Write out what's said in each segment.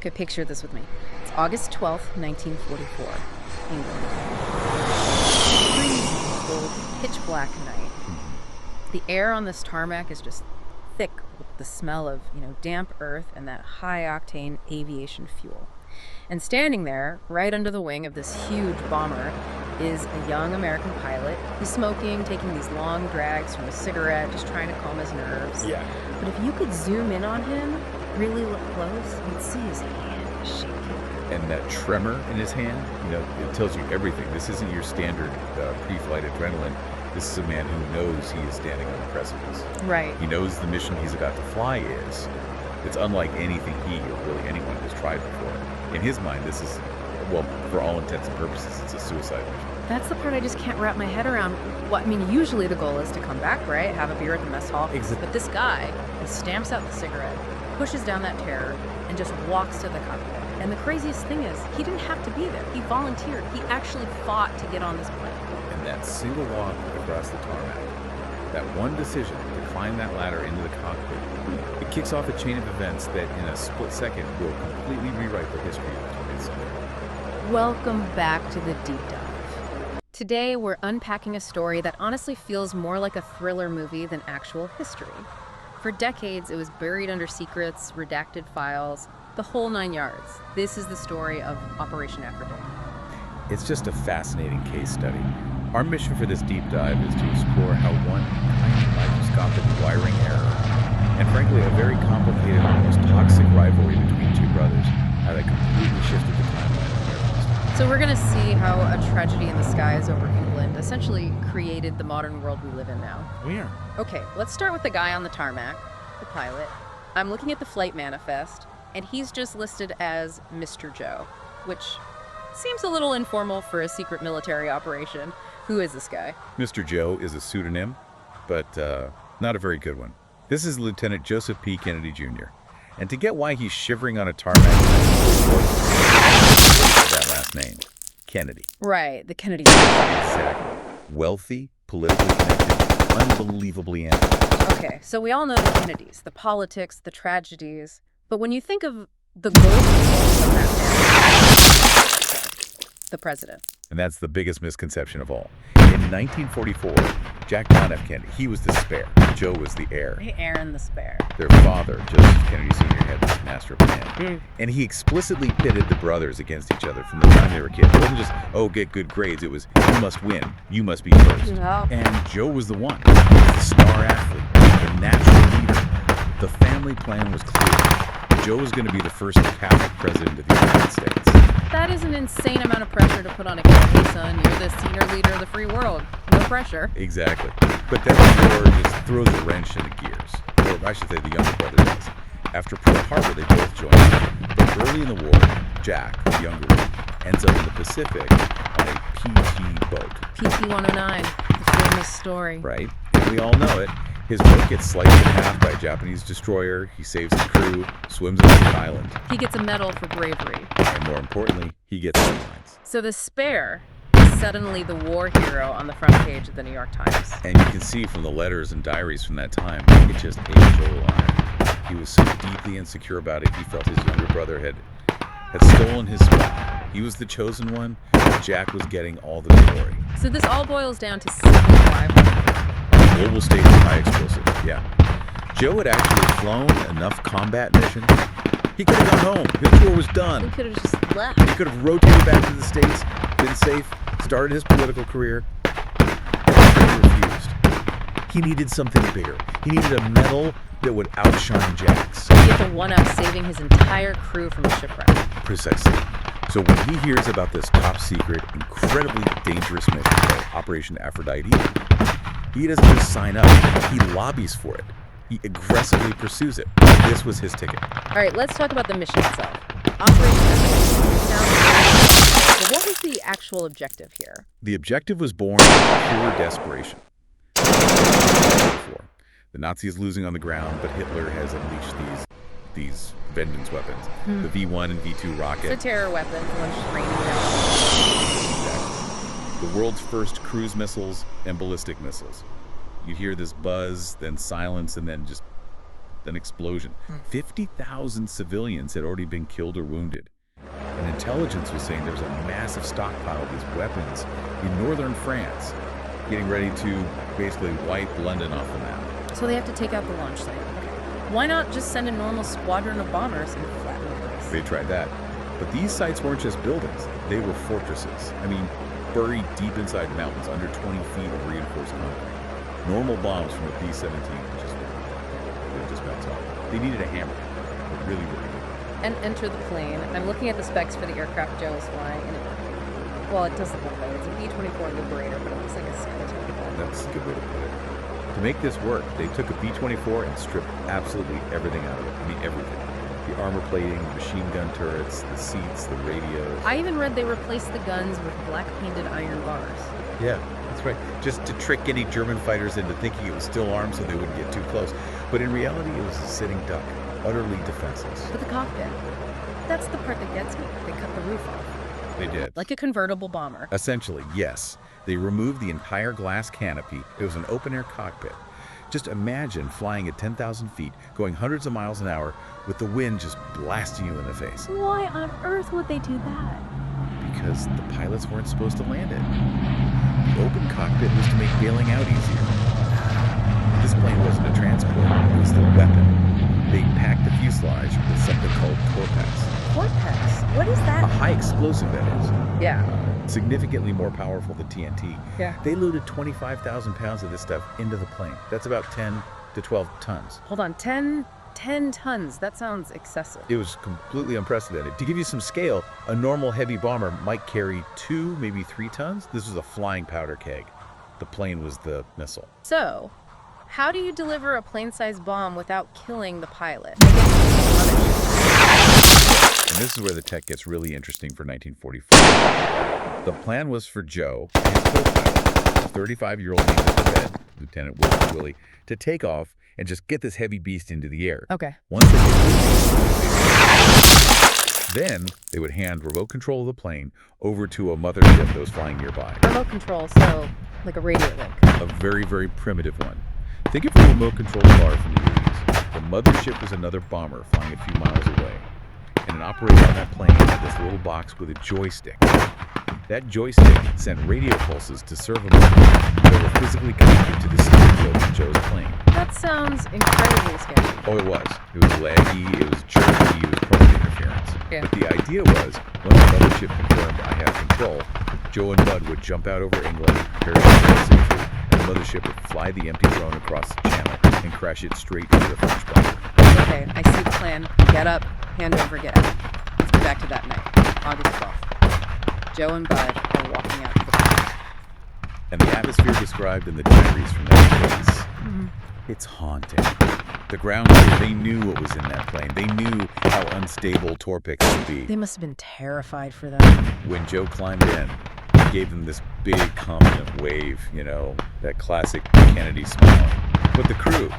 Okay, picture this with me. It's August 12th, 1944, England. Freezing cold, pitch black night. The air on this tarmac is just thick with the smell of, damp earth and that high-octane aviation fuel. And standing there, right under the wing of this huge bomber, is a young American pilot. He's smoking, taking these long drags from a cigarette, just trying to calm his nerves. Yeah. But if you could zoom in on him, really look close, you'd see his hand is shaking. And that tremor in his hand, it tells you everything. This isn't your standard pre-flight adrenaline. This is a man who knows he is standing on a precipice. Right. He knows the mission he's about to fly is. It's unlike anything he or really anyone has tried before. In his mind, this is, well, for all intents and purposes, it's a suicide mission. That's the part I just can't wrap my head around. Well, I mean, usually the goal is to come back, right? Have a beer at the mess hall. Exactly. But this guy, he stamps out the cigarette, pushes down that terror, and just walks to the cockpit. And the craziest thing is, he didn't have to be there. He volunteered. He actually fought to get on this plane. And that single walk across the tarmac, that one decision to climb that ladder into the cockpit, it kicks off a chain of events that in a split second will completely rewrite the history of the 20th century. Welcome back to the Deep Dive. Today, we're unpacking a story that honestly feels more like a thriller movie than actual history. For decades, it was buried under secrets, redacted files, the whole 9 yards. This is the story of Operation Aphrodite. It's just a fascinating case study. Our mission for this deep dive is to explore how one tiny microscopic wiring error, and frankly a very complicated, almost toxic rivalry between two brothers, how that completely shifted the timeline of American. So we're going to see how a tragedy in the skies over England essentially created the modern world we live in now. We are. Okay, let's start with the guy on the tarmac, the pilot. I'm looking at the flight manifest, and he's just listed as Mr. Joe, which seems a little informal for a secret military operation. Who is this guy? Mr. Joe is a pseudonym, but not a very good one. This is Lieutenant Joseph P. Kennedy, Jr. And to get why he's shivering on a tarmac, that last name, Kennedy. Right, the Kennedy. Exactly. Wealthy, politically connected, unbelievably ambitious. Okay, so we all know the Kennedys, the politics, the tragedies. But when you think of the golden age of that man, the president. And that's the biggest misconception of all. In 1944, Jack John F. Kennedy, he was the spare. Joe was the heir. Aaron the spare. Their father, Joseph Kennedy Sr., had this master plan. And he explicitly pitted the brothers against each other from the time they were kids. It wasn't just, get good grades. It was, you must win. You must be first. No. And Joe was the one. The star athlete, the natural leader. The family plan was clear. Joe was going to be the first Catholic president of the United States. That is an insane amount of pressure to put on a kid. Hey, son, you're the senior leader of the free world. No pressure. Exactly. But then the war just throws a wrench into gears. Or I should say the younger brother does. After Pearl Harbor, they both joined. But early in the war, Jack, the younger one, ends up in the Pacific on a PT boat. PT-109, the famous story. Right? And we all know it. His boat gets sliced in half by a Japanese destroyer. He saves his crew, swims on the island. He gets a medal for bravery. And more importantly, he gets headlines. So the spare is suddenly the war hero on the front page of the New York Times. And you can see from the letters and diaries from that time, it just ate Joe alive. He was so deeply insecure about it, he felt his younger brother had stolen his spot. He was the chosen one, and Jack was getting all the glory. So this all boils down to civil rivalry. Global stage of high explosive, yeah. Joe had actually flown enough combat missions. He could have gone home. His tour was done. He could have just left. He could have rotated back to the States, been safe, started his political career. He refused. He needed something bigger. He needed a medal that would outshine Jack's. He had to one-up saving his entire crew from a shipwreck. Precisely. So when he hears about this top-secret, incredibly dangerous mission called Operation Aphrodite, he doesn't just sign up. He lobbies for it. He aggressively pursues it. This was his ticket. All right, let's talk about the mission itself. Operation Aphrodite sounds but what was the actual objective here? The objective was born of pure desperation. The Nazis losing on the ground, but Hitler has unleashed these vengeance weapons. The V1 and V2 rocket. It's a terror weapon. One's just raining down. Exactly. The world's first cruise missiles and ballistic missiles. You'd hear this buzz, then silence, and then just an explosion. 50,000 civilians had already been killed or wounded. And intelligence was saying there was a massive stockpile of these weapons in northern France, getting ready to basically wipe London off the map. So they have to take out the launch site. Okay. Why not just send a normal squadron of bombers and flatten the place? They tried that. But these sites weren't just buildings. They were fortresses. I mean, buried deep inside mountains under 20 feet of reinforced concrete. Normal bombs from a B-17 would just bounce off. They needed a hammer. Really, really good. And enter the plane. I'm looking at the specs for the aircraft Joe is flying, and it doesn't look like it. It's a B-24 Liberator, but it looks like a skeleton. That's a good way to put it. To make this work, they took a B-24 and stripped absolutely everything out of it. I mean, everything. The armor plating, the machine gun turrets, the seats, the radios. I even read they replaced the guns with black-painted iron bars. Yeah, that's right. Just to trick any German fighters into thinking it was still armed so they wouldn't get too close. But in reality, it was a sitting duck, utterly defenseless. But the cockpit, that's the part that gets me. They cut the roof off. They did. Like a convertible bomber. Essentially, yes. They removed the entire glass canopy. It was an open-air cockpit. Just imagine flying at 10,000 feet, going hundreds of miles an hour, with the wind just blasting you in the face. Why on earth would they do that? Because the pilots weren't supposed to land it. The open cockpit was to make bailing out easier. This plane wasn't a transport, it was the weapon. They packed the fuselage with something called Torpex. Torpex? What is that? A high explosive, that is. Yeah. Significantly more powerful than TNT. Yeah. They loaded 25,000 pounds of this stuff into the plane. That's about 10 to 12 tons. Hold on, 10 tons. That sounds excessive. It was completely unprecedented. To give you some scale, a normal heavy bomber might carry 2, maybe 3 tons. This was a flying powder keg. The plane was the missile. So, how do you deliver a plane-sized bomb without killing the pilot? And this is where the tech gets really interesting for 1944. The plan was for Joe and his co-pilot, 35-year-old Nathan Bed, Lieutenant Willie, to take off and just get this heavy beast into the air. Okay. Once they then they would hand remote control of the plane over to a mothership that was flying nearby. Remote control, so like a radio link. A very, very primitive one. Think of a remote control car from the 80s. The mothership was another bomber flying a few miles away. And an operator on that plane had this little box with a joystick. That joystick sent radio pulses to servo motors that were physically connected to the steering wheel of Joe's plane. That sounds incredibly scary. Oh, it was. It was laggy, it was jerky, it was prone to interference. Yeah. But the idea was, when the mothership confirmed I have control, Joe and Bud would jump out over England, parachute safely, and the mothership would fly the empty drone across the channel and crash it straight into the French bomber. Okay, I see the plan. Get up, hand over, get out. Let's go back to that night, August 12th. Joe and Bud are walking out to the plane. And the atmosphere described in the diaries from that place, it's haunting. The ground crew, they knew what was in that plane. They knew how unstable Torpex could be. They must have been terrified for them. When Joe climbed in, he gave them this big, confident wave, you know, that classic Kennedy smile. But the crew,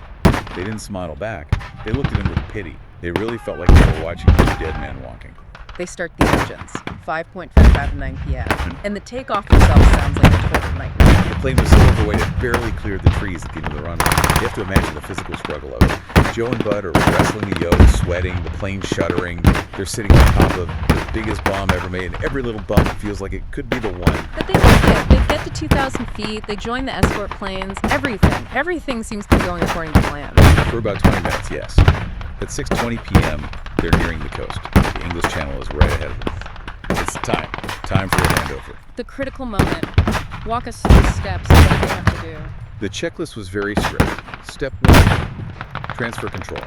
they didn't smile back. They looked at him with pity. They really felt like they were watching two dead men walking. They start the engines, 5:45 to 9 p.m. And the takeoff itself sounds like a total nightmare. The plane was so overweight it barely cleared the trees at the end of the runway. You have to imagine the physical struggle of it. Joe and Bud are wrestling the yoke, sweating, the plane shuddering. They're sitting on top of the biggest bomb ever made, and every little bump feels like it could be the one. But they make it. They get to 2,000 feet, they join the escort planes, everything seems to be going according to plan. For about 20 minutes, yes. At 6:20 p.m., they're nearing the coast. The English Channel is right ahead of them. It's time for a handover. The critical moment. Walk us through the steps. What do we have to do? The checklist was very strict. Step 1, transfer control.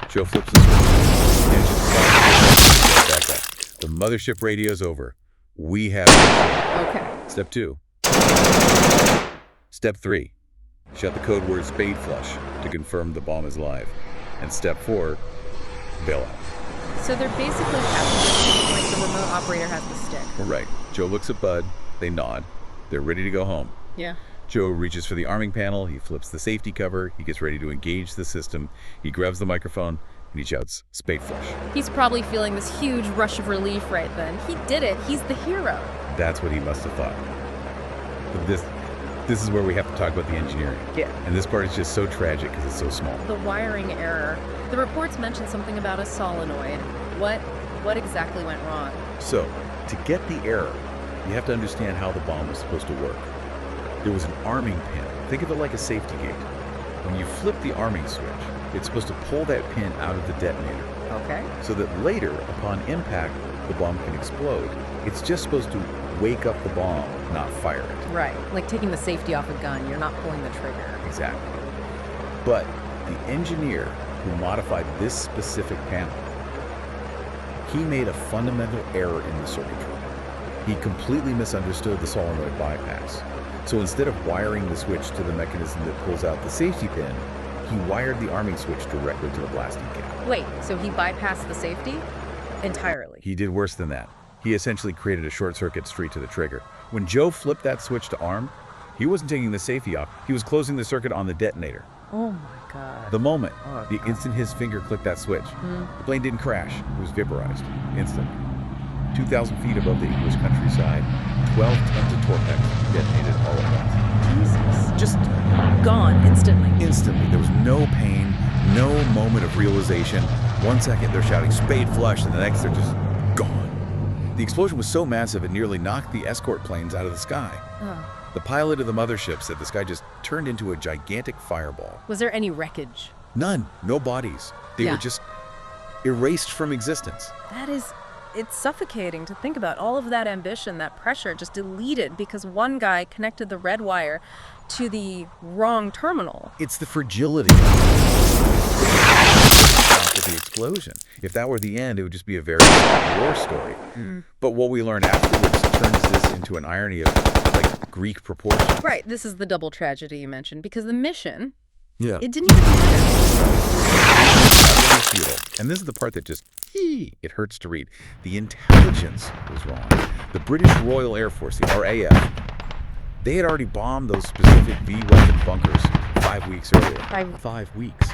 Joe flips the switch. Engine stop. Back up. The mothership radio's over. We have control. Okay. Step 2. Step 3. Shut the code word spade flush to confirm the bomb is live. And step 4, bail out. So they're basically passengers, like the remote operator has the stick. Right. Joe looks at Bud. They nod. They're ready to go home. Yeah. Joe reaches for the arming panel. He flips the safety cover. He gets ready to engage the system. He grabs the microphone and he shouts, "Spade flush." He's probably feeling this huge rush of relief right then. He did it. He's the hero. That's what he must have thought. But This is where we have to talk about the engineering. Yeah. And this part is just so tragic because it's so small. The wiring error. The reports mentioned something about a solenoid. What exactly went wrong? So, to get the error, you have to understand how the bomb was supposed to work. There was an arming pin. Think of it like a safety gate. When you flip the arming switch, it's supposed to pull that pin out of the detonator Okay. so that later, upon impact, the bomb can explode. It's just supposed to wake up the bomb, not fire it. Right. Like taking the safety off a gun. You're not pulling the trigger. Exactly. But the engineer who modified this specific panel, he made a fundamental error in the circuitry. He completely misunderstood the solenoid bypass. So instead of wiring the switch to the mechanism that pulls out the safety pin, he wired the arming switch directly to the blasting cap. Wait, so he bypassed the safety entirely? He did worse than that. He essentially created a short circuit straight to the trigger. When Joe flipped that switch to arm, he wasn't taking the safety off. He was closing the circuit on the detonator. Oh my God. The moment, Oh, the God. instant his finger clicked that switch, the plane didn't crash. It was vaporized instantly. 2,000 feet above the English countryside, 12 tons of torpedo detonated all at Jesus. Just gone instantly. once. Instantly. There was no pain, no moment of realization. 1 second they're shouting "Spade flush," and the next they're just gone. The explosion was so massive it nearly knocked the escort planes out of the sky. Oh. The pilot of the mothership said the sky just turned into a gigantic fireball. Was there any wreckage? None. No bodies. They Yeah. were just erased from existence. It's suffocating to think about. All of that ambition, that pressure just deleted because one guy connected the red wire to the wrong terminal. It's the fragility of the explosion. If that were the end, it would just be a very sad war story. But what we learned afterwards turns this into an irony of like Greek proportions. Right, this is the double tragedy you mentioned because the mission, Yeah. it didn't even matter. Futile. And this is the part that just, it hurts to read. The intelligence was wrong. The British Royal Air Force, the RAF, they had already bombed those specific V weapon bunkers 5 weeks earlier. 5 weeks.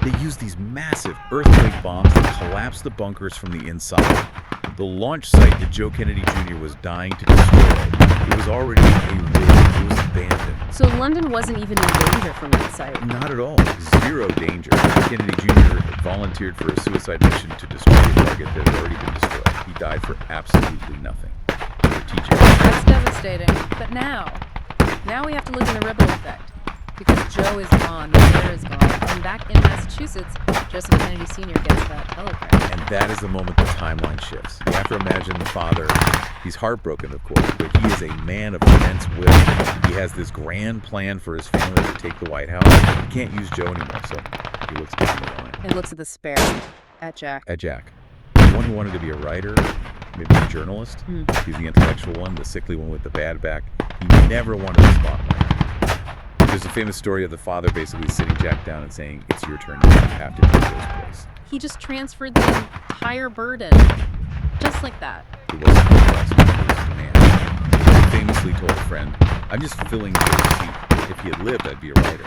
They used these massive earthquake bombs that collapsed the bunkers from the inside. The launch site that Joe Kennedy Jr. was dying to destroy, it was already a ruin. It was abandoned. So London wasn't even in danger from that site. Not at all. Zero danger. Kennedy Jr. volunteered for a suicide mission to destroy a target that had already been destroyed. He died for absolutely nothing. Strategic. That's devastating. But now we have to look at the ripple effect. Because Joe is gone, the air is gone, and back in Massachusetts, Joseph Kennedy Sr. gets that telegram. And that is the moment the timeline shifts. You have to imagine the father. He's heartbroken, of course, but he is a man of immense will. He has this grand plan for his family to take the White House. He can't use Joe anymore, so he looks down the line. And looks at the spare, at Jack. At Jack. The one who wanted to be a writer, maybe a journalist. He's the intellectual one, the sickly one with the bad back. He never wanted the spotlight. There's a famous story of the father basically sitting Jack down and saying, "It's your turn. You have to take Joe's place." He just transferred the entire burden. Just like that. He wasn't the best, he was a man. He famously told a friend, "I'm just filling Joe's seat. If he had lived, I'd be a writer."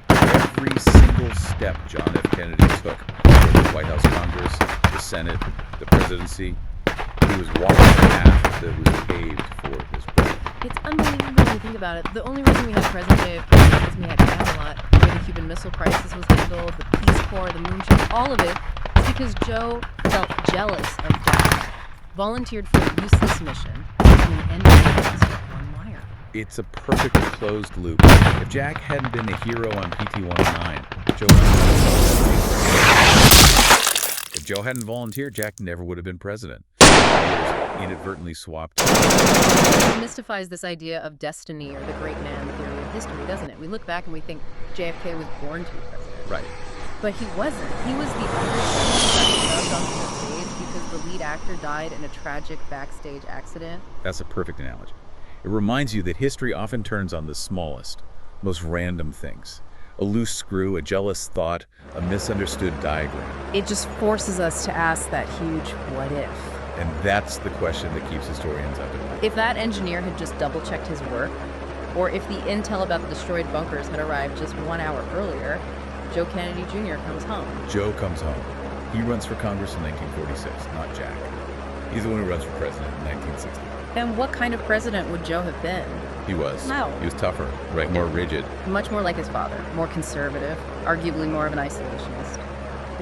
Every single step John F. Kennedy took, whether the White House, Congress, the Senate, the presidency, he was walking a path that was paved for his brother. It's unbelievable when you think about it. The only reason we had President JFK is because we had Camelot, the way the Cuban Missile Crisis was handled, the Peace Corps, the moonshot, all of it is because Joe felt jealous of Jack, volunteered for a useless mission, and ended up with one wire. It's a perfect closed loop. If Jack hadn't been a hero on PT-109, Joe wouldn't have been president. If Joe hadn't volunteered, Jack never would have been president. Inadvertently swapped. It mystifies this idea of destiny or the great man theory of history, doesn't it? We look back and we think JFK was born to be president. Right. But he wasn't. He was the understudy that got drugged onto the stage because the lead actor died in a tragic backstage accident. That's a perfect analogy. It reminds you that history often turns on the smallest, most random things. A loose screw, a jealous thought, a misunderstood diagram. It just forces us to ask that huge what if. And that's the question that keeps historians up at night. If that engineer had just double-checked his work, or if the intel about the destroyed bunkers had arrived just 1 hour earlier, Joe Kennedy Jr. comes home. Joe comes home. He runs for Congress in 1946, not Jack. He's the one who runs for president in 1960. And what kind of president would Joe have been? He was. How? He was tougher, right? More rigid. Much more like his father, more conservative, arguably more of an isolationist.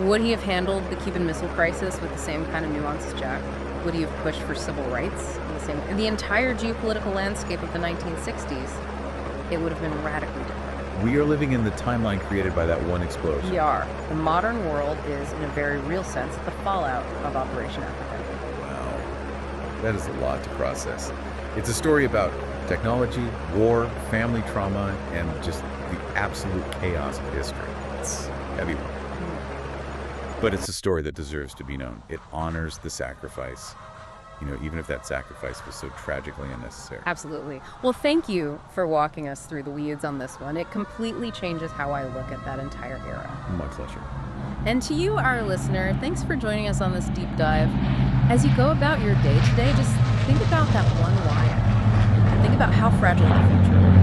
Would he have handled the Cuban Missile Crisis with the same kind of nuance as Jack? Would he have pushed for civil rights in the entire geopolitical landscape of the 1960s? It would have been radically different. We are living in the timeline created by that one explosion. We are. The modern world is, in a very real sense, the fallout of Operation Africa. Wow. That is a lot to process. It's a story about technology, war, family trauma, and just the absolute chaos of history. It's a heavy one. But it's a story that deserves to be known. It honors the sacrifice, even if that sacrifice was so tragically unnecessary. Absolutely. Well, thank you for walking us through the weeds on this one. It completely changes how I look at that entire era. My pleasure. And to you, our listener, thanks for joining us on this deep dive. As you go about your day today, just think about that one wire and think about how fragile the future is.